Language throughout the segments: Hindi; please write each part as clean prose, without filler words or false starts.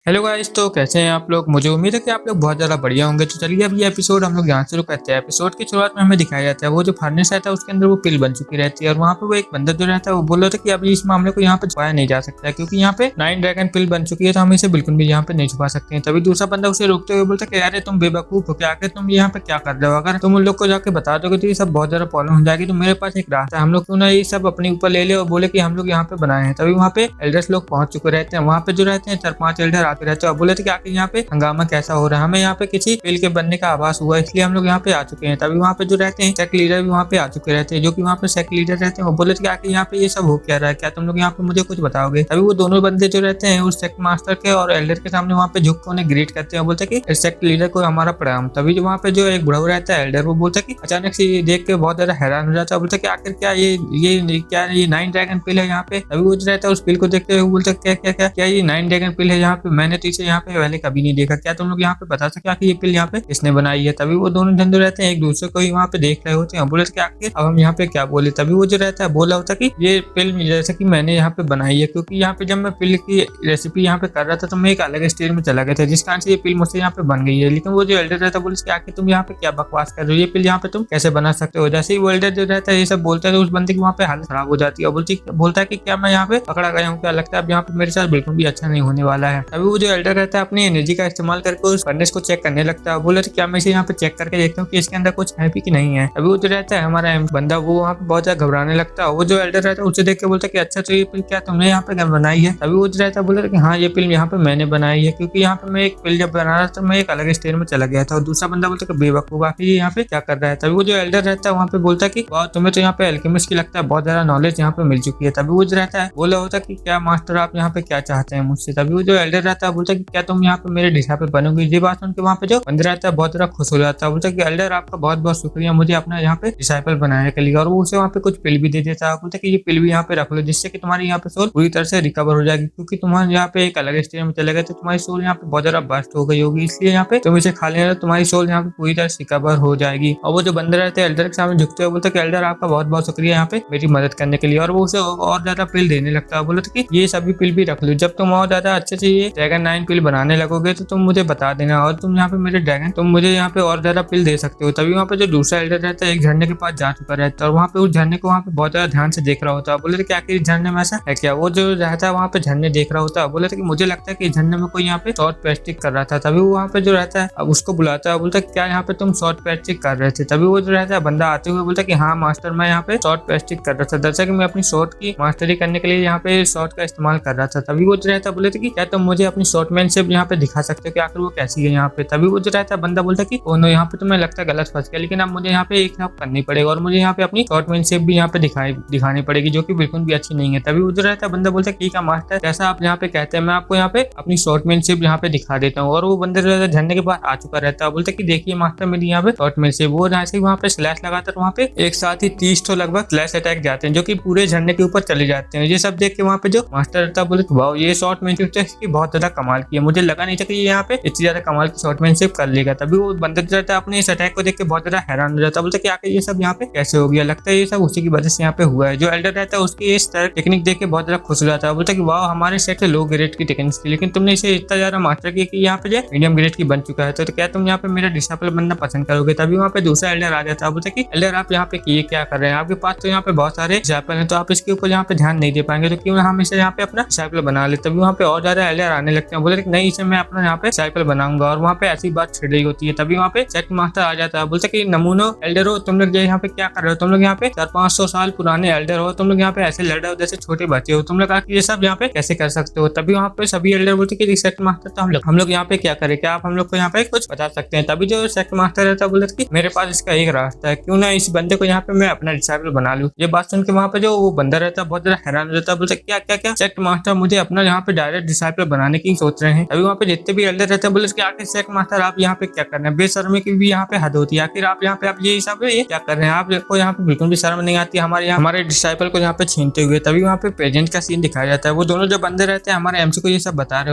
हेलो गाइस, तो कैसे हैं आप लोग। मुझे उम्मीद है कि आप लोग बहुत ज़्यादा बढ़िया होंगे। तो चलिए अब ये एपिसोड हम लोग यहाँ शुरू करते हैं। एपिसोड की शुरुआत में हमें दिखाया जाता है वो जो फर्नेस रहता है उसके अंदर वो पिल बन चुकी रहती है और वहाँ पे वो एक बंदा जो रहता है वो बोल रहा था कि अभी इस मामले को यहाँ पे छुपाया नहीं जा सकता है क्योंकि यहाँ पे 9 ड्रैगन पिल बन चुकी है, तो हम इसे बिल्कुल भी यहाँ पे नहीं छुपा सकते हैं। तभी दूसरा बंदा उसे रोकते हुए बोलता है कि अरे तुम बेवकूफ हो क्या, आखिर तुम यहाँ पे क्या कर रहे हो। अगर तुम उन लोग को जाके बता दोगे तो ये सब बहुत ज्यादा प्रॉब्लम हो जाएगी। तो मेरे पास एक रास्ता है, हम लोग क्यों ना ये सब अपने ऊपर ले ले और बोले कि हम लोग यहाँ पे बनाए हैं। तभी वहाँ पे एल्डर्स लोग पहुंच चुके रहते हैं। वहाँ पे जो रहते हैं 4-5 एल्डर आते रहते हैं और बोले थे कि आखिर यहाँ पे हंगामा कैसा हो रहा है, हमें यहाँ पे किसी पिल के बनने का आभास हुआ, इसलिए हम लोग यहाँ पे आ चुके हैं। तभी वहाँ पे जो रहते हैं सेक्ट लीडर भी वहाँ पे आ चुके रहते हैं, जो कि वहाँ पे सेक्ट लीडर रहते हैं। वो बोले थे कि आखिर यहाँ पे ये सब हो क्या रहा है, क्या तुम लोग यहाँ पे मुझे कुछ बताओगे। तभी वो दोनों बंदे जो रहते हैं उस सेक्ट मास्टर के और एल्डर के सामने वहाँ पे झुक के उन्हें ग्रीट करते हैं, बोलते हैं कि सेक्ट लीडर को हमारा प्रणाम। तभी जो वहाँ पे जो एक बुढ़ा रहता है एल्डर, वो बोलता है कि अचानक से ये देख के बहुत ज्यादा हैरान हो जाता है। बोलता है कि आखिर क्या ये 9 ड्रैगन पिल है यहाँ पे। तभी वो जो रहता है उस पिल को देखते हुए बोलता है क्या क्या क्या क्या ये 9 ड्रैगन पिल है यहाँ पे, मैंने तो इसे यहाँ पे पहले कभी नहीं देखा, क्या तुम लोग यहाँ पे बता सकते कि ये पिल यहाँ पे किसने बनाई है। तभी वो दोनों जन जो रहते हैं एक दूसरे को ही वहाँ पे देख रहे होते हैं, बोले कि आखिर अब हम यहाँ पे क्या बोले। तभी वो जो रहता है बोला होता कि ये पिल जैसे कि मैंने यहाँ पे बनाई है, क्योंकि यहाँ पे जब मैं पिल की रेसिपी यहाँ पे कर रहा था तो मैं एक अलग स्टेज में चला गया था, जिस कारण से ये पिल मुझसे यहाँ पे बन गई है। लेकिन वो जो एल्डर रहता है बोले कि आखिर तुम यहाँ पे क्या बकवास कर रहे हो, ये पिल यहाँ पे तुम कैसे बना सकते हो। जैसे ही वो एल्डर जो रहता है ये सब बोलता है तो उस बंदे की वहाँ पे हालत खराब हो जाती है और बोलता है कि क्या मैं यहाँ पे पकड़ा गया हूँ, क्या लगता है अब यहाँ पे मेरे साथ बिल्कुल भी अच्छा नहीं होने वाला है। अभी वो जो एल्डर रहता है अपनी एनर्जी का इस्तेमाल करके उस फर्नेस को चेक करने लगता है। बोले तो क्या मैं इसे यहाँ पे चेक करके देखता हूँ कि इसके अंदर कुछ है भी कि नहीं है। अभी वो जो रहता है हमारा बंदा वो वहाँ पे बहुत ज्यादा घबराने लगता है। वो जो एल्डर रहता है उसे देख के बोलता है कि अच्छा तो ये पिल क्या तुमने यहाँ पे बनाई है। अभी वो जो रहता है बोलता है कि हाँ ये पिल यहाँ पे मैंने बनाई है, क्योंकि यहाँ पे मैं एक पिल जब बना रहा था मैं एक अलग स्टेज में चला गया था। और दूसरा बंदा बोलता है कि बेवकूफ आखिर ये यहाँ पे क्या कर रहा है। तभी वो जो एल्डर रहता है वहाँ पे बोलता है कि वाह तुम्हें तो यहाँ पे एल्केमिस्ट की लगता है बहुत ज्यादा नॉलेज यहाँ पे मिल चुकी है। तभी वो जो रहता है बोला होता है कि क्या मास्टर आप यहाँ पे क्या चाहते हैं मुझसे। तभी वो जो एल्डर रहता है बोलता है कि क्या तुम यहाँ पे मेरे डिसाइपल बनोगे। ये बात सुन के वहाँ पे जो बंदा रहता है बहुत ज्यादा खुश हो जाता है, बोलता है कि एल्डर आपका बहुत बहुत शुक्रिया मुझे अपना यहाँ पे डिसाइपल बनाने के लिए। और वो उसे वहाँ पे कुछ पिल भी दे देता है, बोलता है कि ये पिल भी यहाँ पे रख लो जिससे कि तुम्हारी यहाँ पे सोल पूरी तरह से रिकवर हो जाएगी, क्योंकि तुम्हारे यहाँ पे एक अलग स्टेज में चले गए तो तुम्हारी सोल यहाँ पे बहुत ज्यादा बस्ट हो गई होगी, इसलिए यहाँ पे तुम इसे खा लेना तुम्हारी सोल यहाँ पे पूरी तरह से रिकवर हो जाएगी। और वो जो बंदा रहता है एल्डर के सामने झुकते हुए बोलता है कि एल्डर आपका बहुत बहुत शुक्रिया यहाँ पे मेरी मदद करने के लिए। और वो उसे और ज्यादा पिल देने लगता है, बोलता है कि ये सभी पिल भी रख लो, जब तुम और ज्यादा अच्छे से ये ड्रैगन 9 पिल बनाने लगोगे तो तुम मुझे बता देना और तुम यहाँ पे मेरे ड्रैगन तुम मुझे यहाँ पे और ज्यादा पिल दे सकते हो। तभी वहाँ पे जो दूसरा एल्डर रहता है एक झरने के पास जा चुका रहता है और वहाँ पे उस झरने को वहाँ पे बहुत ज्यादा ध्यान से देख रहा होता है। बोले थे कि आखिर इस झरने में ऐसा है क्या। वो जो रहता है वहाँ पे झरने देख रहा होता है, बोले थे कि मुझे लगता है कि झरने में कोई यहाँ पे शॉर्ट प्लास्टिक कर रहा था। तभी वो वहाँ पे जो रहता है अब उसको बुलाता है, बोलता है क्या यहाँ पे तुम शॉर्ट प्लास्टिक कर रहे थे। तभी वो जो रहता है बंदा आते हुए बोलता है कि हाँ मास्टर मैं यहाँ पे शॉर्ट प्लास्टिक कर रहा था, दरअसल कि मैं अपनी शॉर्ट की मास्टरी करने के लिए यहाँ पे शॉर्ट का इस्तेमाल कर रहा था। तभी वो जो रहता है बोले थे कि क्या तुम मुझे अपनी शॉर्टमैनशिप यहाँ पे दिखा सकते हो कि आखिर वो कैसी है यहाँ पे। तभी वो जो रहता है बंदा बोलता है कि ओ नो यहाँ पे तुम्हें लगता है गलत फंस गया, लेकिन अब मुझे यहाँ पे एक काम करनी पड़ेगा और मुझे यहाँ पे अपनी शॉर्टमैनशिप भी यहाँ पे दिखानी पड़ेगी जो कि बिल्कुल भी अच्छी नहीं है। तभी वो जो रहता है बंदा बोलता है ठीक है मास्टर जैसा आप यहाँ पे कहते हैं मैं आपको यहाँ पे अपनी शॉर्टमैनशिप यहाँ पे दिखा देता हूँ। और वो बंदे जो रहता है झरने के पास आ चुका रहता है, बोलता है कि देखिए मास्टर मेरी यहाँ पे शॉर्टमैनशिप। वो जैसे ही वहाँ पे स्लैश लगाता है वहाँ पे एक साथ ही 30 तो लगभग स्लैश अटैक जाते हैं जो कि पूरे झरने के ऊपर चले जाते हैं। ये सब देख के वहाँ पे जो मास्टर रहता है बोले वाह ये शॉर्टमैनशिप की बहुत ज्यादा कमाल की है, मुझे लगा नहीं था कि ये यहाँ पे इतनी ज्यादा कमाल की शॉर्टमैनशिप कर लेगा। तभी वो बंदा जो रहता है अपने इस अटैक को देख के बहुत ज्यादा हैरान हो जाता है, बोलता है कि आखिर ये सब यहाँ पे कैसे हो गया, लगता है ये सब उसी की वजह से यहाँ पे हुआ है। जो एल्डर रहता है उसकी इस तरह टेक्निक देख के बहुत ज्यादा खुश हो जाता है, बोलता है कि वाह हमारे सेट से लो ग्रेड की टेक्निक थी लेकिन तुमने इसे इतना ज्यादा मास्टर किया कि यहाँ पे जो मीडियम ग्रेड की बन चुका है, तो क्या तुम यहाँ पे मेरा डिसाइपल बनना पसंद करोगे। तभी वहाँ पे दूसरा एल्डर आ जाता है, बोलता है कि एल्डर आप यहाँ पे किए क्या कर रहे हैं, आपके पास तो यहाँ पे बहुत सारे डिसाइपल हैं तो आप इसके ऊपर यहाँ पे ध्यान नहीं दे पाएंगे, तो क्यों ना हम इसे यहाँ पे अपना डिसाइपल बना ले। तभी वहाँ पे और ज्यादा एल्डर आने लगते हैं, बोलते नहीं इसे मैं अपना यहाँ पे डिसाइपल बनाऊंगा। और वहाँ पे ऐसी बात छिड़ रही होती है। तभी वहाँ पे सेक्ट मास्टर आ जाता है, बोलता है कि नमूनो एल्डर हो तुम लोग यहाँ पे क्या कर रहे हो, तुम लोग यहाँ पे 400-500 साल पुराने एल्डर हो, तुम लोग यहाँ पे ऐसे लड़ रहे हो जैसे छोटे बच्चे हो, तुम लोग ये सब यहाँ पे कैसे कर सकते हो। तभी वहाँ पे सभी एल्डर बोलते कि सेक्ट मास्टर तो हम लोग यहाँ पे क्या करें, क्या आप हम लोग को यहाँ पे कुछ बता सकते हैं। तभी जो सेक्ट मास्टर रहता है बोलते कि मेरे पास इसका एक रास्ता है, क्यों ना इस बंदे को यहाँ पे मैं अपना डिसाइपल बना लूँ। ये बात सुन के वहाँ पे जो वो बंदा रहता है बहुत ज्यादा हैरान हो जाता है, बोलते क्या क्या क्या सेक्ट मास्टर मुझे अपना यहाँ पे डायरेक्ट डिसाइपल बनाने की सोच रहे हैं। अभी वहाँ पे जितने भी एल्डर रहते हैं बोले कि आखिर सेक्ट मास्टर आप यहाँ पे क्या कर रहे हैं, बेशर्मी की भी यहाँ पे हद होती है, आखिर आप यहाँ पे आप ये सब ये क्या कर रहे हैं, आपको यहाँ पे बिल्कुल भी शर्म नहीं आती हमारे डिसाइपल को यहाँ पे छीनते हुए। तभी वहाँ पे प्रेजेंट का सीन दिखाया जाता है, वो दोनों जो बंदे रहते हैं हमारे एमसी को ये सब बता रहे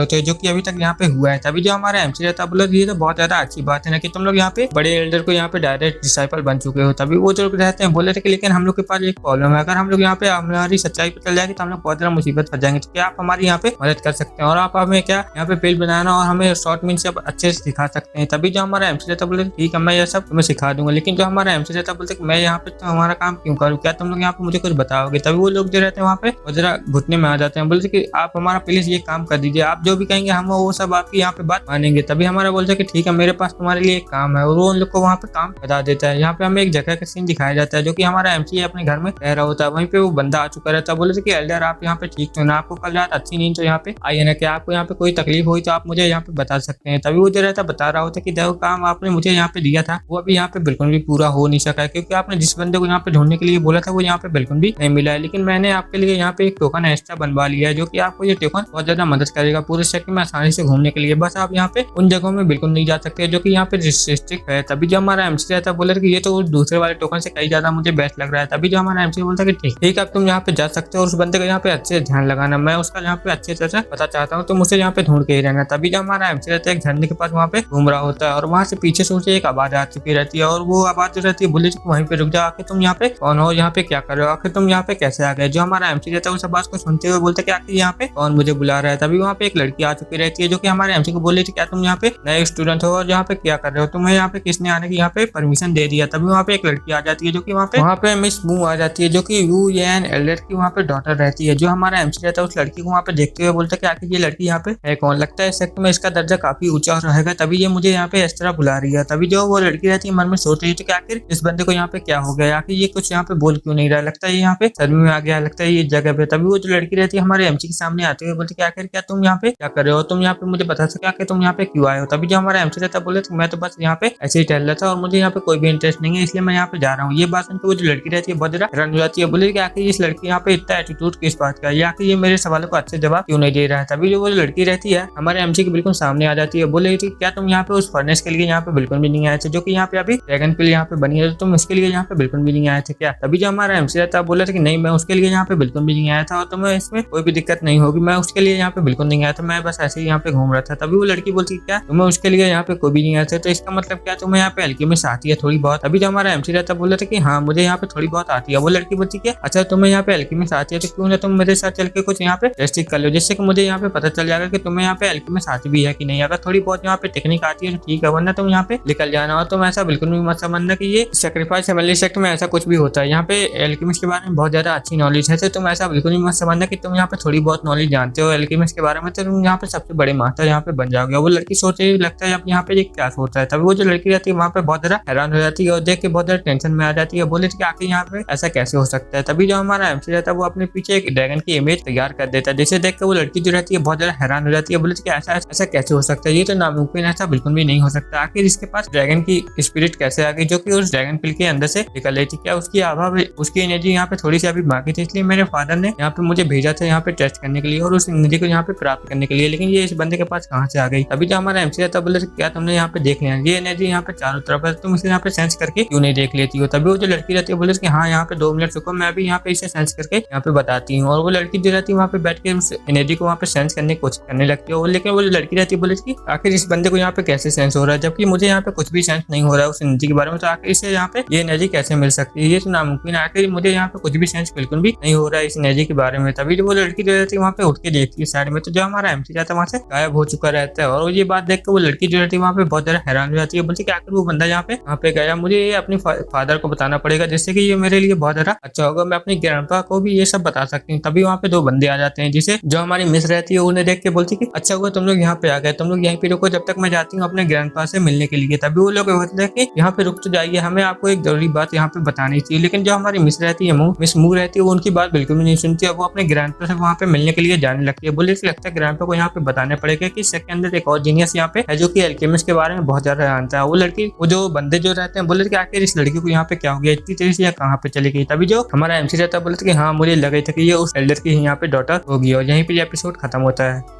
होते हैं जो कि अभी तक यहाँ पे हुआ है। तभी जो हमारा एमसी रहता है बोले ये तो बहुत ज्यादा अच्छी बात है ना कि तुम लोग यहाँ पे बड़े एल्डर को यहाँ पे डायरेक्ट डिसाइपल बन चुके हो। तभी वो जो रहते हैं बोले थे कि लेकिन हम लोग के पास एक प्रॉब्लम है, अगर हम लोग यहाँ पे हमारी सच्चाई पे चल जाएगी तो हम लोग बहुत ज्यादा मुसीबत फंस जाएंगे, तो क्या आप हमारी यहाँ पे मदद कर सकते हैं और आप हमें हमें क्या यहाँ पे पिल बनाना और हमें शॉर्ट मीन से अच्छे से सिखा सकते हैं। तभी जो हमारा एमसी रहता बोले ठीक है मैं ये सब तुम्हें सिखा दूंगा। लेकिन जो हमारा एमसी रहता बोलते मैं यहाँ पे तो हमारा काम क्यों करूँ, क्या तुम लोग यहाँ पे मुझे कुछ बताओगे। तभी वो लोग जो रहते हैं वहाँ पे वो जरा घुटने में आ जाते हैं, बोलते कि आप हमारा प्लीज ये काम कर दीजिए, आप जो भी कहेंगे हम वो सब आपकी यहाँ पे बात मानेंगे। तभी हमारा बोलते कि ठीक है मेरे पास तुम्हारे लिए एक काम है, और वो उन लोग को वहाँ पे काम बता देता है। यहाँ पे हमें एक जगह का सीन दिखाया जाता है जो कि हमारा एमसी अपने घर में रह रहा होता है। वहीं पे वो बंदा आ चुका रहता है, बोले कि एल्डर आप यहाँ पे ठीक तो ना, आपको कल रात अच्छी नींद तो यहाँ पे आई है ना, क्या आपको यहाँ पे कोई तकलीफ हुई तो आप मुझे यहाँ पे बता सकते हैं। तभी वो जो रहता बता रहा होता है कि देखो काम आपने मुझे यहाँ पे दिया था वो अभी यहाँ पे बिल्कुल भी पूरा हो नहीं सका है, क्योंकि आपने जिस बंदे को यहाँ पे ढूंढने के लिए बोला था वो यहाँ पे बिल्कुल भी नहीं मिला है। लेकिन मैंने आपके लिए यहाँ पे एक टोकन एक्स्ट्रा बनवा लिया है, जो कि आपको ये टोकन बहुत ज्यादा मदद करेगा पूरे शहर में आसानी से घूमने के लिए। बस आप यहाँ पे उन जगहों में बिल्कुल नहीं जा सकते जो कि यहाँ पे रिस्ट्रिक्ट है। तभी जो हमारा एमसी रहता है बोला कि ये तो दूसरे वाले टोकन से कहीं ज्यादा मुझे बेस्ट लग रहा है। तभी जो हमारा एमसी बोलता है कि ठीक आप तुम यहाँ पे जा सकते हो, उस बंदे का यहाँ पे अच्छे से ध्यान लगाना, मैं उसका यहाँ पे अच्छे से पता चाहता हूँ, तो मुझे यहाँ पे ढूंढ के ही रहना। तभी जो हमारा एमसी रहता है एक झरने के पास वहाँ पे घूम रहा होता है, और वहाँ से पीछे से उसे एक आवाज आ चुकी रहती है, और वो आवाज जो रहती है बोले वहीं पे रुक जाओ, आखिर तुम यहाँ पे कौन हो, यहाँ पे क्या कर रहे हो, आखिर तुम यहाँ पे कैसे आ गए। जो हमारा एमसी रहता है उस आवाज को सुनते हुए बोलते कि आखिर यहाँ पे कौन मुझे बुला रहा है। तभी वहाँ पे एक लड़की आ चुकी रहती है जो कि हमारे एमसी को बोले क्या तुम यहाँ पे नए स्टूडेंट हो और यहाँ पे क्या कर रहे हो, तुम्हें यहाँ पे किसने आने की यहाँ पे परमिशन दे दिया। तभी वहाँ पे एक लड़की आ जाती है जो कि वहाँ पे मिस मू आ जाती है, जो कि यू एन एल्डर की वहाँ पे डॉटर रहती है। जो हमारा एमसी रहता है उस लड़की को वहाँ पे देखते हुए बोलता है कि आखिर ये लड़की यहाँ पे है कौन, लगता है इस सेक्टर में इसका दर्जा काफी ऊंचा रहेगा, तभी ये मुझे यहाँ पे इस तरह बुला रही है। तभी जो वो लड़की रहती है मन में सोच रही है कि आखिर इस बंदे को यहाँ पे क्या हो गया, आखिर ये कुछ यहाँ पे बोल क्यों नहीं रहा, लगता है यहाँ पे शर्मी में आ गया, लगता है ये जगह पे। तभी वो जो लड़की रहती है हमारे एमसी के सामने आते हुए बोलती है आखिर क्या तुम यहाँ पे क्या कर रहे हो, तुम यहाँ पे मुझे बता सके आखिर तुम यहाँ पे क्यों आए हो। तभी जो हमारा एमसी रहता है बोले मैं तो बस यहाँ पे ऐसे ही टहल रहा था और मुझे यहाँ पे कोई भी इंटरेस्ट नहीं है, इसलिए मैं यहाँ पे जा रहा हूँ। ये बात सुनकर वो जो लड़की रहती है बहुत ज्यादा हैरान हो जाती है, बोले कि आखिर इस लड़की यहाँ पे इतना एटीट्यूड किस बात का, या आखिर ये मेरे सवालों को अच्छे जवाब क्यों नहीं दे रहा है। तभी जो वो लड़की रहती है हमारे एमसी के बिल्कुल सामने आ जाती है, बोले क्या तुम यहाँ पे उस फर्नेस के लिए यहाँ पे बिल्कुल भी नहीं आए थे जो कि यहाँ पे अभी ड्रैगन पिल यहाँ पे बनी है, तो तुम उसके लिए यहाँ पे बिल्कुल भी नहीं आए थे क्या। तभी जो हमारा एमसी रहता है बोला था कि नहीं मैं उसके लिए यहाँ पे बिल्कुल भी नहीं आया था, और तुम्हें इसमें कोई भी दिक्कत नहीं होगी, मैं उसके लिए यहाँ पे बिल्कुल नहीं आया था, मैं बस ऐसे ही यहाँ पे घूम रहा था। तभी वो लड़की बोलती क्या तुम्हें उसके लिए यहाँ पे कोई भी नहीं आया था, तो इसका मतलब क्या तुम्हें यहाँ पे अल्केमिस्ट आती है थोड़ी बहुत। अभी जो हमारा एमसी रहता है बोला था कि हाँ मुझे यहाँ पे थोड़ी बहुत आती है। वो लड़की बोलती क्या अच्छा तुम्हें यहाँ पे अल्केमिस्ट आती है, तो क्यों ना तुम मेरे साथ चल के कुछ यहाँ पे टेस्टिंग कर लो, जिससे कि मुझे यहाँ पे पता चल जाएगा कि तुम्हें यहाँ पे अल्केमिस्ट आती भी है कि नहीं। अगर थोड़ी बहुत यहाँ पे टेक्निक आती है तो ठीक है, वरना तुम यहाँ पे निकल जाना। और तुम ऐसा बिल्कुल भी मत समझना कि ये सेक्रीफाइस फैमिली सेक्ट में ऐसा कुछ भी होता है, यहाँ पे एल्केमिस्ट के बारे में बहुत ज्यादा अच्छी नॉलेज है, तो तुम ऐसा बिल्कुल भी मत समझना कि तुम यहाँ पे थोड़ी बहुत नॉलेज जानते हो एल्केमिस्ट के बारे में, तो तुम यहाँ पे सबसे बड़े मास्टर यहाँ पे बन जाओगे। वो लड़की सोचे लगता है अब यहाँ पे ये क्या सोचता है। तभी वो जो लड़की रहती है वहाँ पे बहुत ज्यादा हैरान हो जाती है और देख के बहुत ज्यादा टेंशन में आ जाती है, बोले कि आखिर यहाँ पे ऐसा कैसे हो सकता है। तभी जो हमारा एमसी रहता है वो अपने पीछे एक ड्रैगन की इमेज तैयार कर देता है, जिसे देख के वो लड़की जो रहती है बहुत ज्यादा हैरान हो जाती है, बोले कि ऐसा कैसे हो सकता है, ये तो नामुमकिन, ऐसा बिल्कुल भी नहीं हो सकता। आखिर इसके पास ड्रैगन की स्पिरिट कैसे आ गई जो कि उस ड्रैगन पिल के अंदर से निकल रही थी, क्या उसकी अभाव उसकी एनर्जी यहाँ पे थोड़ी सी अभी बाकी थी, इसलिए मेरे फादर ने यहाँ पे मुझे भेजा था यहाँ पे टेस्ट करने के लिए और उस एनर्जी को यहाँ पे प्राप्त करने के लिए, लेकिन ये इस बंदे के पास कहाँ से आ गई। अभी जो हमारा एमसी रहता बोले क्या तुमने यहाँ पे देख लिया ये एनर्जी यहाँ पे चारों तरफ है, तुम इसे यहाँ पे सेंस करके क्यों नहीं देख लेती हो। तभी वो जो लड़की रहती है बोले कि हाँ यहाँ पे 2 मिनट रुको, मैं अभी यहाँ पे इसे सेंस करके यहाँ पे बताती हूँ। और वो लड़की जो रहती है वहाँ पे बैठ के उस एनर्जी को वहाँ पे सेंस करने की कोशिश करने लगती है, लेकिन वो जो लड़की रहती है बोले कि आखिर इस बंदे को यहाँ पे कैसे सेंस हो रहा है, जबकि मुझे यहाँ पे कुछ भी सेंस नहीं हो रहा है उस एनर्जी के बारे में, तो आखिर इसे यहाँ पे ये एनर्जी कैसे मिल सकती है, ये तो नामुमकिन है, आखिर मुझे यहाँ पे कुछ भी सेंस बिल्कुल भी नहीं हो रहा है इस एनर्जी के बारे में। तभी वो लड़की जो रहती है वहाँ पे उठ के देखती है साइड में, तो जो हमारा एमसी रहता है वहाँ से गायब हो चुका रहता है। और ये बात देख के वो लड़की जो रहती है वहाँ पे बहुत ज्यादा हैरान हो जाती है, बोलती है आखिर वो बंदा यहाँ पे गया, मुझे ये अपने फादर को बताना पड़ेगा, जिससे कि ये मेरे लिए बहुत ज्यादा अच्छा होगा, मैं अपनी ग्रैंडपा को भी ये सब बता सकती हूँ। तभी वहाँ पे 2 बंदे आ जाते हैं, जिसे जो हमारी मिस रहती है उन्हें देख के बोलती है कि अच्छा हुआ तुम लोग यहाँ पे आ गए, तुम लोग यहीं पे रुको जब तक मैं जाती हूँ अपने ग्रैंडपा से मिलने के लिए। तभी वो लोग बोलते हैं कि यहाँ पे रुक तो जाइए, हमें आपको एक जरूरी बात यहाँ पे बतानी चाहिए। लेकिन जो हमारी मिस रहती है मिस मू रहती है वो उनकी बात बिल्कुल भी नहीं सुनती है, वो अपने ग्रैंडपा से वहाँ पे मिलने के लिए जाने लगती है। बोले लगता है ग्रैंडपा को यहाँ पे बताना पड़ेगा कि इसके अंदर एक और जीनियस यहाँ पे है जो कि एल्केमिस्ट के बारे में बहुत ज्यादा जानता है। वो लड़की वो जो बंदे जो रहते हैं बोले कि आखिर इस लड़की को यहाँ पे क्या हो गया, इतनी तेजी से यहाँ कहाँ पे चली गई। तभी जो हमारा एमसी रहता है बोले कि हाँ मुझे लगा था कि ये उस एल्डर की यहाँ पे डॉटर होगी, और यहीं पे एपिसोड खत्म होता है।